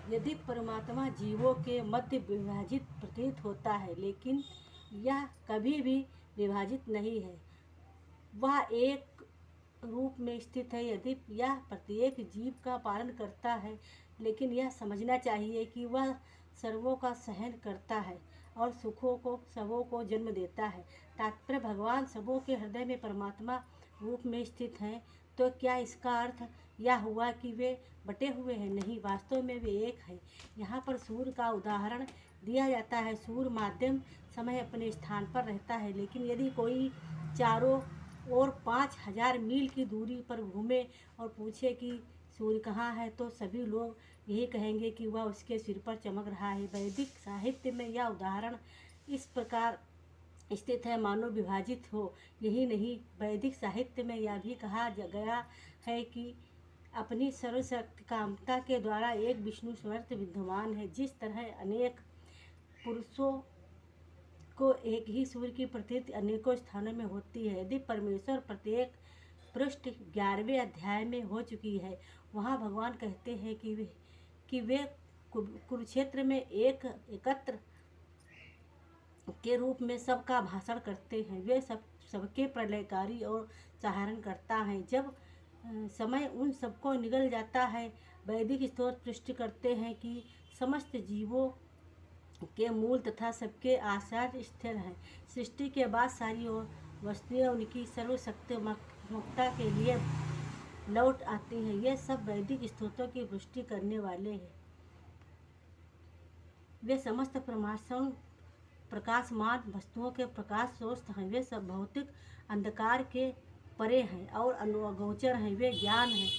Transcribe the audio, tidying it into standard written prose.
यदि परमात्मा जीवों के मध्य विभाजित प्रतीत होता है, लेकिन यह कभी भी विभाजित नहीं है। वह एक रूप में स्थित है। यदि यह प्रत्येक जीव का पालन करता है, लेकिन यह समझना चाहिए कि वह सर्वों का सहन करता है और सुखों को सबों को जन्म देता है। तात्पर्य, भगवान सबों के हृदय में परमात्मा रूप में स्थित हैं। तो क्या इसका अर्थ यह हुआ कि वे बटे हुए हैं? नहीं, वास्तव में वे एक हैं। यहाँ पर सूर्य का उदाहरण दिया जाता है। सूर्य माध्यम समय अपने स्थान पर रहता है, लेकिन यदि कोई चारों और 5000 मील की दूरी पर घूमे और पूछे कि सूर्य कहाँ है, तो सभी लोग यही कहेंगे कि वह उसके सिर पर चमक रहा है। वैदिक साहित्य में यह उदाहरण इस प्रकार स्थित है मानो विभाजित हो। यही नहीं, वैदिक साहित्य में यह भी कहा गया है कि अपनी सर्वशक्ति कामता के द्वारा एक विष्णु समर्थ विद्यमान है। जिस तरह अनेक पुरुषों को एक ही सूर्य की प्रतीति अनेकों स्थानों में होती है। यदि परमेश्वर प्रत्येक पृष्ठ 11वें अध्याय में हो चुकी है। वहाँ भगवान कहते हैं कि वे कुरुक्षेत्र में एकत्र के रूप में सबका भाषण करते हैं। वे सबके प्रलयकारी और सहारणकर्ता हैं। जब समय उन सबको निगल जाता है, वैदिक स्त्रोत पुष्टि करते हैं कि समस्त जीवों के मूल तथा सबके आचार्य स्थिर हैं। सृष्टि के बाद सारी वस्तुएं उनकी सर्वशक्तिमत्ता के लिए लौट आती हैं। ये सब वैदिक स्त्रोतों की पुष्टि करने वाले हैं। वे समस्त प्रकाशमान वस्तुओं के प्रकाश स्रोत हैं। वे सब भौतिक अंधकार के परे हैं और अगोचर हैं। वे ज्ञान हैं